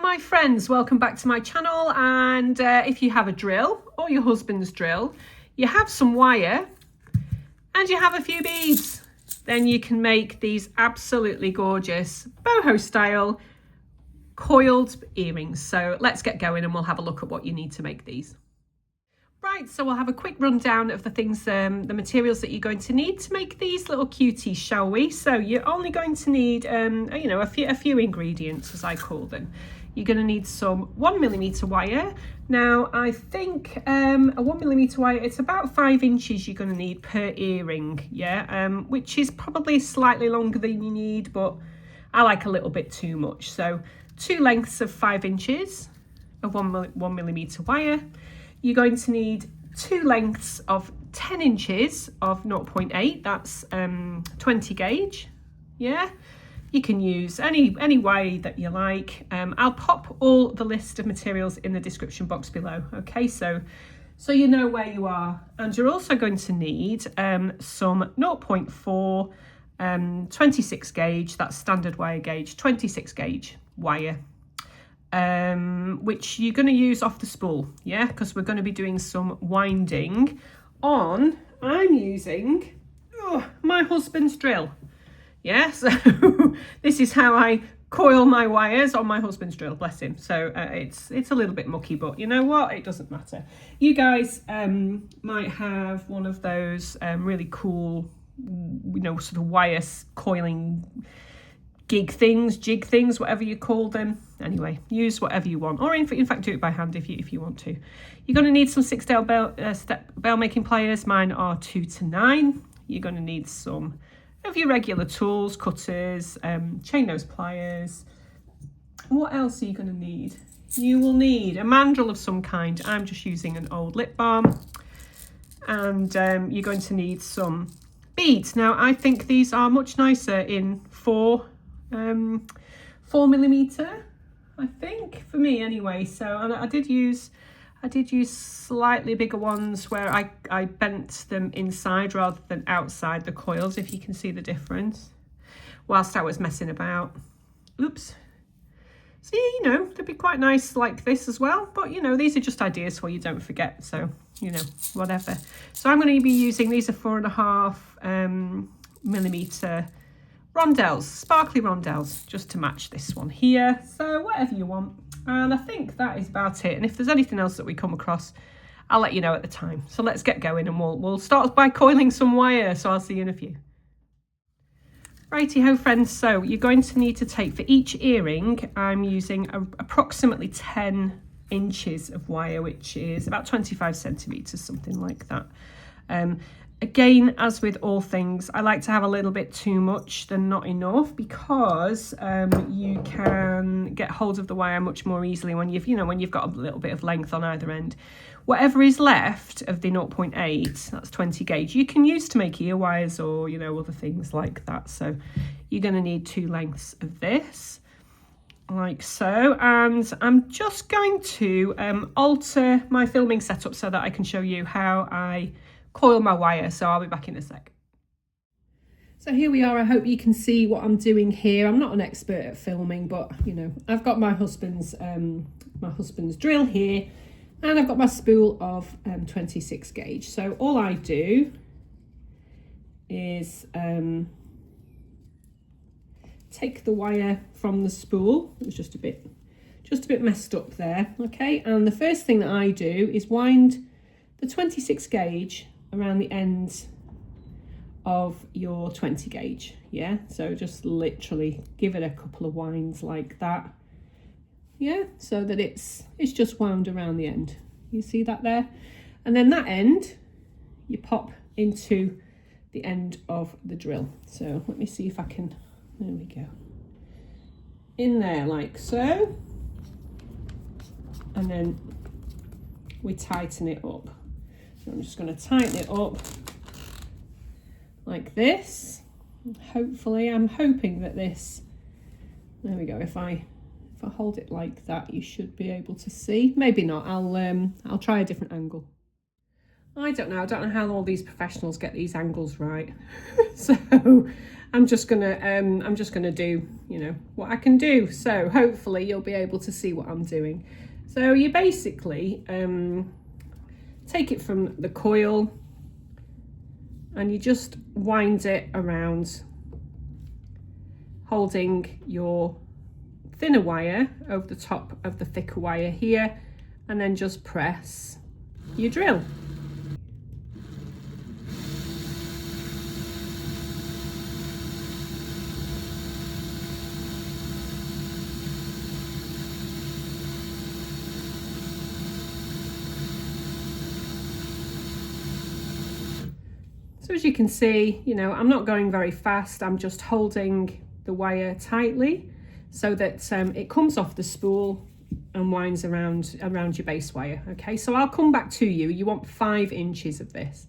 my friends, welcome back to my channel. And if you have a drill or your husband's drill, you have some wire and you have a few beads, then you can make these absolutely gorgeous boho style coiled earrings. So let's get going and we'll have a look at what you need to make these. Right, so we'll have a quick rundown of the things, the materials that you're going to need to make these little cuties, shall we? So you're only going to need, a few ingredients, as I call them. You're going to need some 1mm wire. Now, I think a 1mm wire, it's about 5 inches you're going to need per earring, yeah, which is probably slightly longer than you need, but I like a little bit too much. So 2 lengths of 5 inches of 1mm wire. You're going to need 2 lengths of 10 inches of 0.8, that's 20 gauge, yeah? You can use any wire that you like. I'll pop all the list of materials in the description box below, okay? So you know where you are. And you're also going to need some 0.4, 26 gauge, that's standard wire gauge, 26 gauge wire. Which you're going to use off the spool, yeah, because we're going to be doing some winding on, I'm using my husband's drill, yeah, so this is how I coil my wires on my husband's drill, bless him. So it's a little bit mucky, but you know what, it doesn't matter. You guys might have one of those really cool, sort of wire coiling jig things, whatever you call them. Anyway, use whatever you want, or in fact do it by hand if you want to. You're going to need some 6-step bell making pliers. Mine are 2 to 9. You're going to need some of your regular tools, cutters, chain nose pliers. What else are you going to need? You will need a mandrel of some kind. I'm just using an old lip balm. And you're going to need some beads. Now I think these are much nicer in 4mm, I think, for me anyway. So, and I did use slightly bigger ones where I bent them inside rather than outside the coils, if you can see the difference, whilst I was messing about. Oops. See, they'd be quite nice like this as well, but these are just ideas for you, don't forget. So whatever. So I'm going to be using, these are 4.5 millimeter rondelles, sparkly rondelles, just to match this one here. So whatever you want. And I think that is about it. And if there's anything else that we come across, I'll let you know at the time. So let's get going and we'll start by coiling some wire. So I'll see you in a few. Righty ho friends, so you're going to need to take, for each earring, I'm using approximately 10 inches of wire, which is about 25 centimeters, something like that. Again, as with all things, I like to have a little bit too much than not enough, because you can get hold of the wire much more easily when you've got a little bit of length on either end. Whatever is left of the 0.8, that's 20 gauge, you can use to make ear wires or other things like that. So you're going to need 2 lengths of this, like so. And I'm just going to alter my filming setup so that I can show you how I coil my wire. So I'll be back in a sec. So here we are. I hope you can see what I'm doing here. I'm not an expert at filming, but I've got my husband's drill here, and I've got my spool of 26 gauge. So all I do is take the wire from the spool. It was just a bit messed up there, okay? And the first thing that I do is wind the 26 gauge around the end of your 20 gauge, yeah? So just literally give it a couple of winds like that, yeah? So that it's just wound around the end. You see that there? And then that end, you pop into the end of the drill. So let me see if I can, there we go. In there like so. And then we tighten it up. I'm just going to tighten it up like this. Hopefully, I'm hoping that this, there we go, if I hold it like that, you should be able to see. Maybe not. I'll try a different angle. I don't know how all these professionals get these angles right. So I'm just gonna do, you know, what I can do. So hopefully you'll be able to see what I'm doing. So you basically take it from the coil and you just wind it around, holding your thinner wire over the top of the thicker wire here, and then just press your drill. So as you can see, you know, I'm not going very fast. I'm just holding the wire tightly so that it comes off the spool and winds around your base wire. Okay, so I'll come back to you. You want 5 inches of this.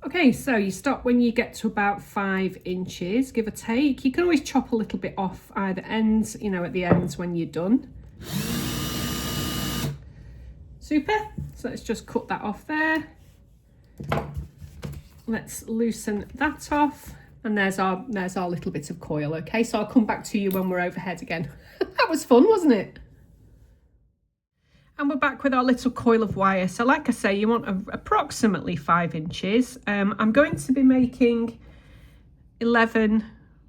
Okay, so you stop when you get to about 5 inches, give or take. You can always chop a little bit off either ends, you know, at the ends when you're done. Super. So let's just cut that off there. Let's loosen that off. And there's our little bit of coil. Okay, so I'll come back to you when we're overhead again. That was fun, wasn't it? And we're back with our little coil of wire. So like I say, you want approximately 5 inches. I'm going to be making 11,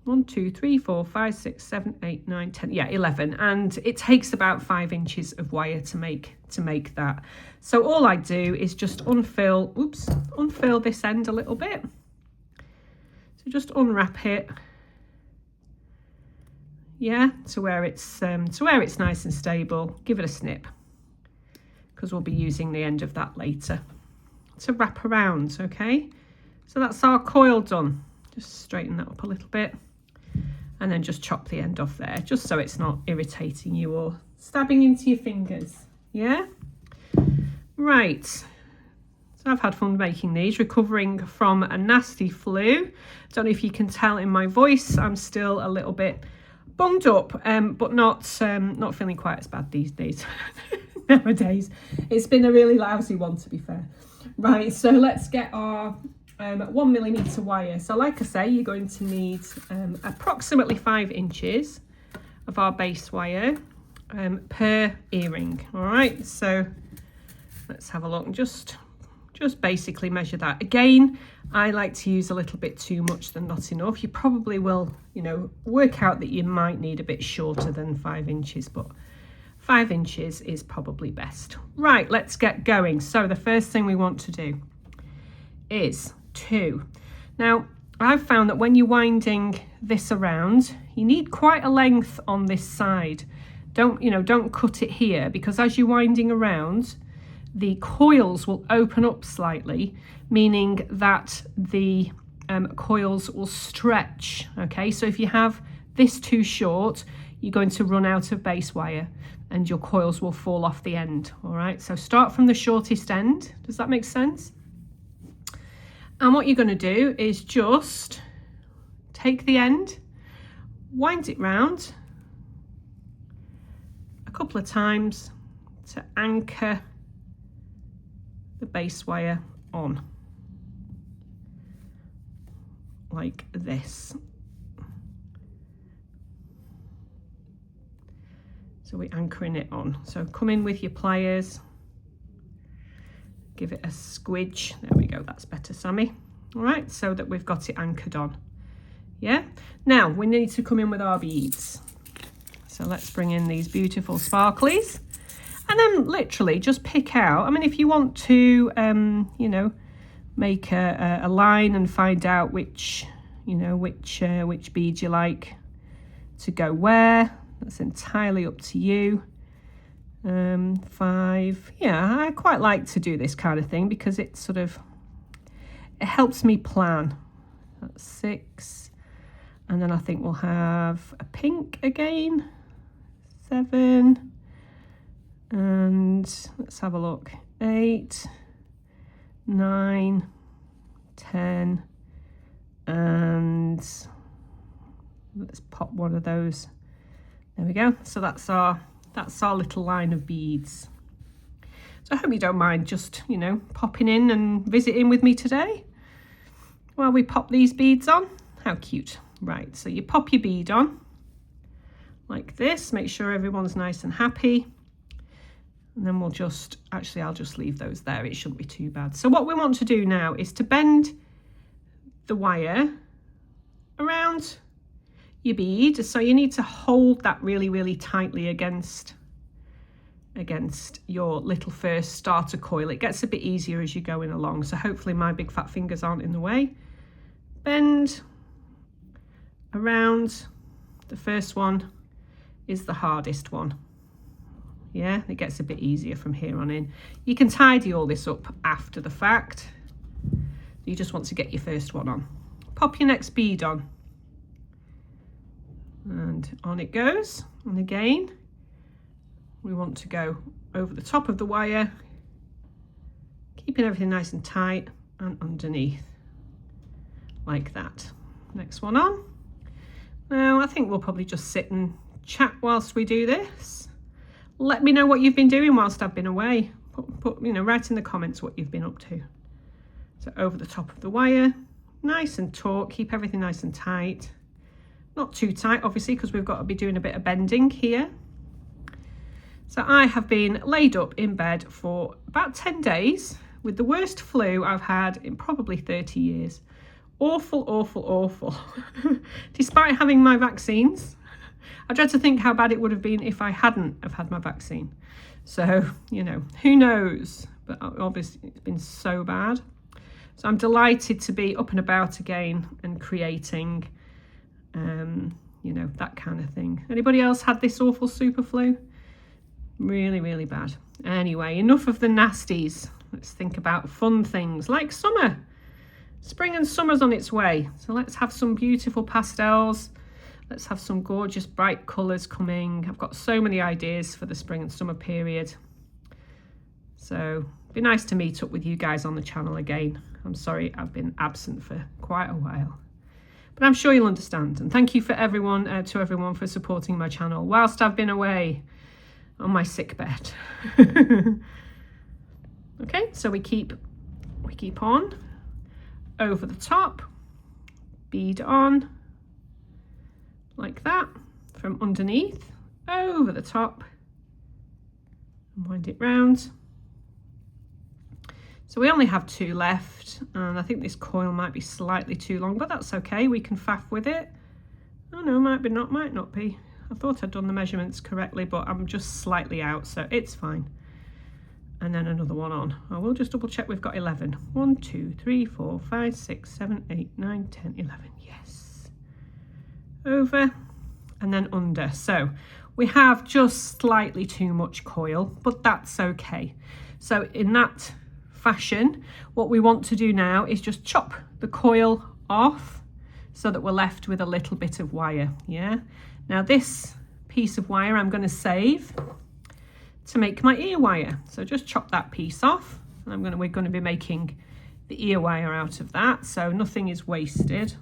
1, 2, 3, 4, 5, 6, 7, 8, 9, 10, yeah, 11. And it takes about 5 inches of wire to make that. So all I do is just unfill this end a little bit. So just unwrap it. Yeah, to where it's nice and stable. Give it a snip, because we'll be using the end of that later to wrap around. Okay, so that's our coil done. Just straighten that up a little bit and then just chop the end off there, just so it's not irritating you or stabbing into your fingers. Yeah, right, so I've had fun making these, recovering from a nasty flu. Don't know if you can tell in my voice, I'm still a little bit bunged up, but not feeling quite as bad these days. Nowadays it's been a really lousy one, to be fair. Right, so let's get our 1mm wire. So like I say, you're going to need approximately 5 inches of our base wire per earring. All right, so let's have a look and just basically measure that. Again, I like to use a little bit too much than not enough. You probably will, you know, work out that you might need a bit shorter than 5 inches, but 5 inches is probably best. Right, let's get going. So the first thing we want to do is now I've found that when you're winding this around, you need quite a length on this side. Don't cut it here, because as you're winding around, the coils will open up slightly, meaning that the coils will stretch. Okay, so if you have this too short, you're going to run out of base wire and your coils will fall off the end. All right, so start from the shortest end. Does that make sense? And what you're going to do is just take the end, wind it round a couple of times to anchor the base wire on, like this. So we're anchoring it on. So come in with your pliers, give it a squidge. There we go, that's better, Sammy. All right, so that we've got it anchored on. Yeah, now we need to come in with our beads. So let's bring in these beautiful sparklies, and then literally just pick out, I mean, if you want to, you know, make a line and find out which bead you like to go where, that's entirely up to you. 5, yeah, I quite like to do this kind of thing because it helps me plan. That's 6, and then I think we'll have a pink again, 7, and let's have a look, 8, 9, 10, and let's pop one of those There we go. So that's our little line of beads. So I hope you don't mind just, you know, popping in and visiting with me today while we pop these beads on. How cute. Right, so you pop your bead on like this, make sure everyone's nice and happy. And then we'll just, actually I'll just leave those there, it shouldn't be too bad. So what we want to do now is to bend the wire around your bead. So you need to hold that really, really tightly against your little first starter coil. It gets a bit easier as you're going along. So hopefully my big fat fingers aren't in the way. Bend around. The first one is the hardest one. Yeah, it gets a bit easier from here on in. You can tidy all this up after the fact. You just want to get your first one on. Pop your next bead on. And on it goes. And again, we want to go over the top of the wire, keeping everything nice and tight and underneath, like that. Next one on. Now, I think we'll probably just sit and chat whilst we do this. Let me know what you've been doing whilst I've been away. Put you know, write in the comments what you've been up to. So over the top of the wire, nice and taut, keep everything nice and tight. Not too tight, obviously, because we've got to be doing a bit of bending here. So I have been laid up in bed for about 10 days with the worst flu I've had in probably 30 years. Awful, awful, awful. Despite having my vaccines, I dread to think how bad it would have been if I hadn't have had my vaccine. So, you know, who knows? But obviously it's been so bad. So I'm delighted to be up and about again and creating, you know, that kind of thing. Anybody else had this awful super flu? Really, really bad. Anyway, enough of the nasties. Let's think about fun things like summer. Spring and summer's on its way. So let's have some beautiful pastels. Let's have some gorgeous bright colours coming. I've got so many ideas for the spring and summer period. So it'd be nice to meet up with you guys on the channel again. I'm sorry I've been absent for quite a while. But I'm sure you'll understand. And thank you for everyone, to everyone for supporting my channel whilst I've been away on my sick bed. Okay, so we keep on over the top, bead on like that, from underneath over the top, and wind it round. So we only have 2 left, and I think this coil might be slightly too long, but that's okay, we can faff with it. Oh no, might not be. I thought I'd done the measurements correctly, but I'm just slightly out, so it's fine. And then another one on. I will just double check we've got 11. 1, 2, 3, 4, 5, 6, 7, 8, 9, 10, 11. Yes. Over and then under. So we have just slightly too much coil, but that's okay. So in that fashion, what we want to do now is just chop the coil off so that we're left with a little bit of wire. Yeah. Now this piece of wire I'm going to save to make my ear wire. So just chop that piece off, and we're going to be making the ear wire out of that, so nothing is wasted.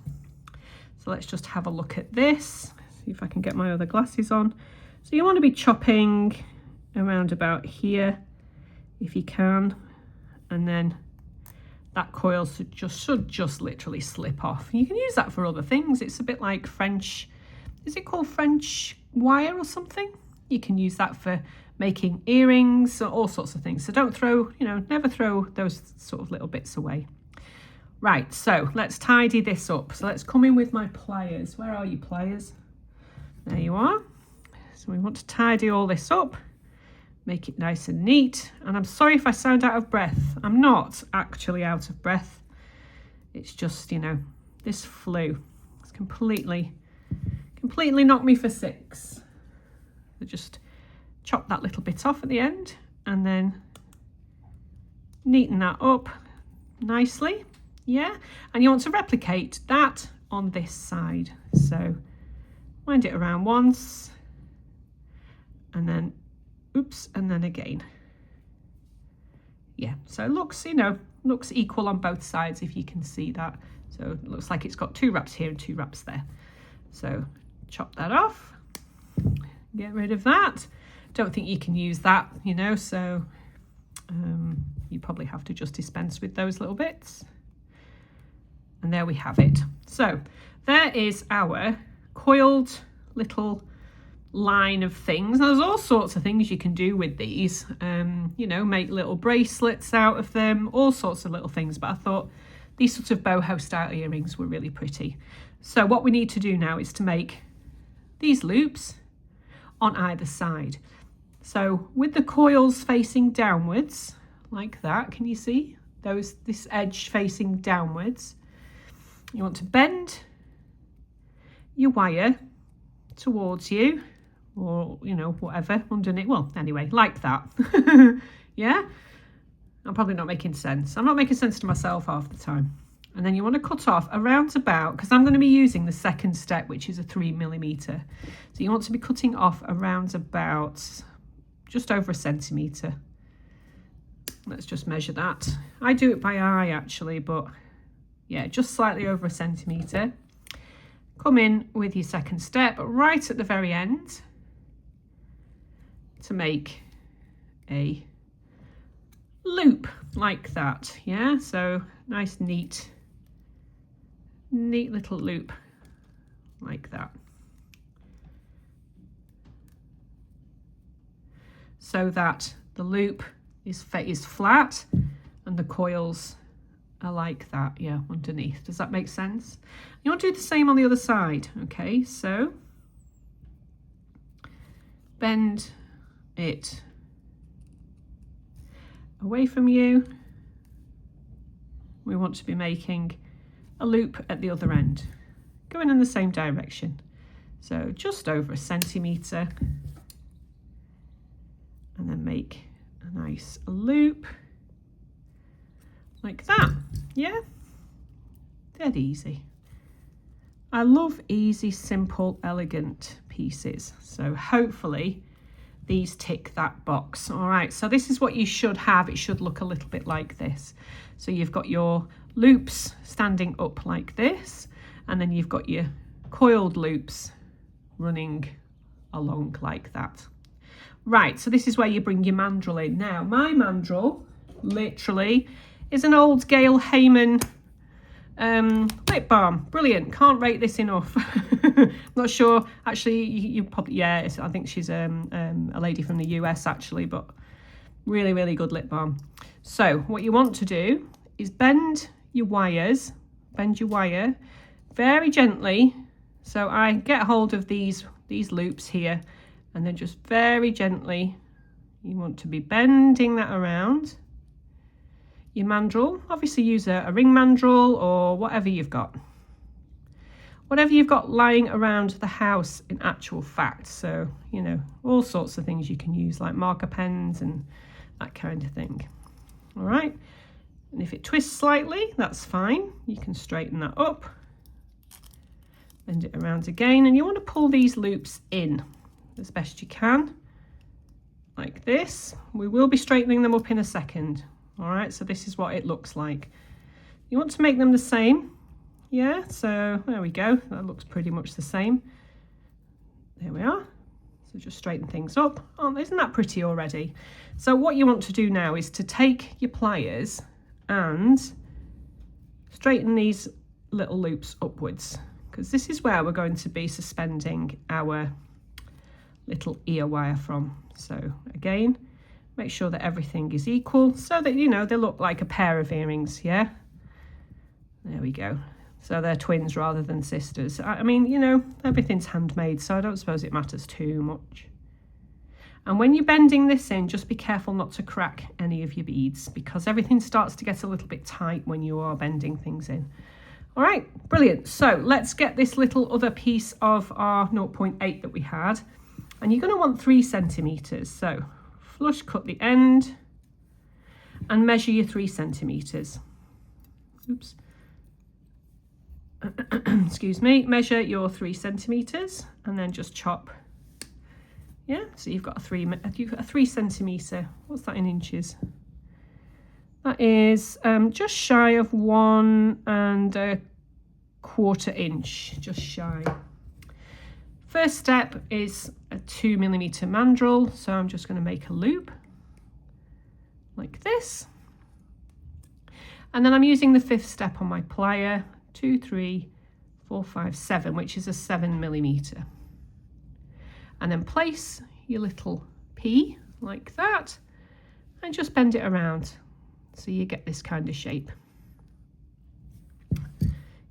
So let's just have a look at this, see if I can get my other glasses on. So you want to be chopping around about here if you can, and then that coil should just literally slip off. You can use that for other things. It's a bit like French, is it called French wire or something? You can use that for making earrings, all sorts of things. So don't throw, you know, never throw those sort of little bits away. Right, so let's tidy this up. So let's come in with my pliers. Where are you, pliers? There you are. So we want to tidy all this up, make it nice and neat. And I'm sorry if I sound out of breath. I'm not actually out of breath. It's just, you know, this flu. It's completely knocked me for 6. So just chop that little bit off at the end and then neaten that up nicely. Yeah, and you want to replicate that on this side. So wind it around once and then oops, and then again. Yeah, so it looks, you know, looks equal on both sides if you can see that. So it looks like it's got 2 wraps here and 2 wraps there. So chop that off, Get rid of that. Don't think you can use that, you know, so you probably have to just dispense with those little bits. And there we have it. So there is our coiled little line of things. Now, there's all sorts of things you can do with these, you know, make little bracelets out of them, all sorts of little things, but I thought these sorts of boho style earrings were really pretty. So what we need to do now is to make these loops on either side. So with the coils facing downwards like that, can you see this edge facing downwards? You want to bend your wire towards you, or, you know, whatever underneath. Well, anyway, like that. Yeah, I'm probably not making sense. I'm not making sense to myself half the time. And then you want to cut off around about, because I'm going to be using the second step, which is a 3mm. So you want to be cutting off around about just over 1 centimetre. Let's just measure that. I do it by eye actually, but yeah, just slightly over 1 centimetre. Come in with your second step right at the very end to make a loop like that. Yeah, so nice neat little loop like that, so that the loop is flat and the coils are like that, yeah, underneath. Does that make sense? You want to do the same on the other side. Okay, so bend it away from you. We want to be making a loop at the other end, going in the same direction. So just over 1 centimetre, and then make a nice loop like that. Yeah, dead easy. I love easy, simple, elegant pieces. So hopefully these tick that box. All right, so this is what you should have. It should look a little bit like this. So you've got your loops standing up like this, and then you've got your coiled loops running along like that. Right, so this is where you bring your mandrel in. Now, my mandrel, literally, is an old Gail Heyman lip balm. Brilliant. Can't rate this enough. Not sure. Actually, you probably, yeah, I think she's a lady from the US actually, but really, really good lip balm. So what you want to do is bend your wire very gently. So I get hold of these loops here, and then just very gently, you want to be bending that around your mandrel. Obviously use a ring mandrel or whatever you've got. Whatever you've got lying around the house in actual fact. So, you know, all sorts of things you can use, like marker pens and that kind of thing. All right. And if it twists slightly, that's fine. You can straighten that up. Bend it around again. And you want to pull these loops in as best you can, like this. We will be straightening them up in a second. All right, so this is what it looks like. You want to make them the same. Yeah, so there we go. That looks pretty much the same. There we are. So just straighten things up. Oh, isn't that pretty already? So what you want to do now is to take your pliers and straighten these little loops upwards, because this is where we're going to be suspending our little ear wire from. So again, make sure that everything is equal so that, you know, they look like a pair of earrings. Yeah, there we go. So they're twins rather than sisters. I mean, you know, everything's handmade, so I don't suppose it matters too much. And when you're bending this in, just be careful not to crack any of your beads, because everything starts to get a little bit tight when you are bending things in. All right, brilliant. So let's get this little other piece of our 0.8 that we had. And you're going to want 3 centimetres. So flush cut the end and measure your 3 centimetres. Oops. Excuse me. Measure your 3 centimetres and then just chop. Yeah, so you've got a 3 centimetre. What's that in inches? That is just shy of 1 1/4 inch, just shy. First step is a 2mm mandrel, so I'm just going to make a loop like this. And then I'm using the 5th step on my plier, 2, 3, 4, 5, 7, which is a 7mm. And then place your little P like that and just bend it around so you get this kind of shape.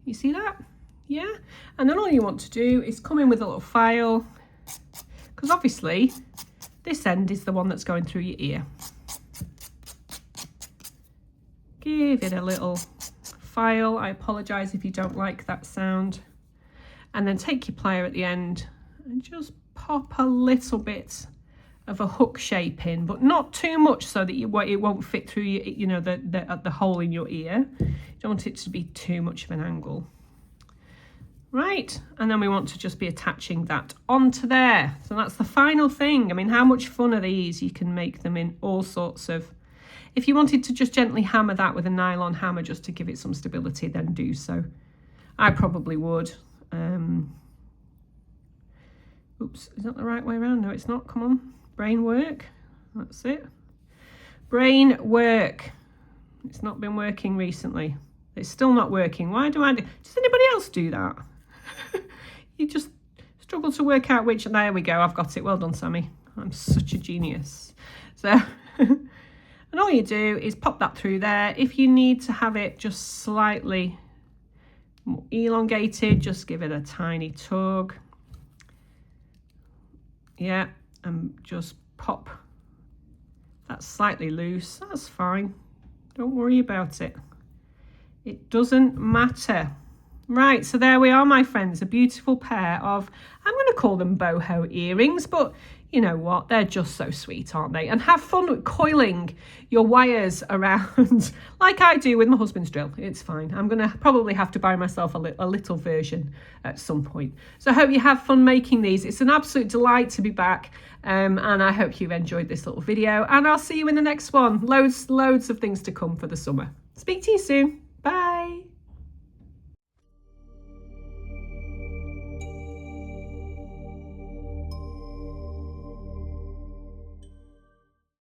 You see that? Yeah. And then all you want to do is come in with a little file, because obviously this end is the one that's going through your ear. Give it a little file. I apologise if you don't like that sound. And then take your plier at the end and just pop a little bit of a hook shape in, but not too much so that it won't fit through your, you know, the hole in your ear. You don't want it to be too much of an angle. Right, and then we want to just be attaching that onto there. So that's the final thing. I mean, how much fun are these? You can make them in all sorts of... If you wanted to just gently hammer that with a nylon hammer just to give it some stability, then do so. I probably would. Oops, is that the right way around? No, it's not. Come on. Brain work. That's it. Brain work. It's not been working recently. It's still not working. Why do I do? Does anybody else do that? You just struggle to work out which. There we go. I've got it. Well done, Sammy. I'm such a genius. So... And all you do is pop that through there. If you need to have it just slightly more elongated, just give it a tiny tug. Yeah, and just pop that slightly loose. That's fine. Don't worry about it. It doesn't matter. Right, so there we are, my friends. A beautiful pair of, I'm going to call them boho earrings, but you know what? They're just so sweet, aren't they? And have fun with coiling your wires around like I do with my husband's drill. It's fine. I'm going to probably have to buy myself a little version at some point. So I hope you have fun making these. It's an absolute delight to be back. And I hope you've enjoyed this little video. And I'll see you in the next one. Loads of things to come for the summer. Speak to you soon. Bye.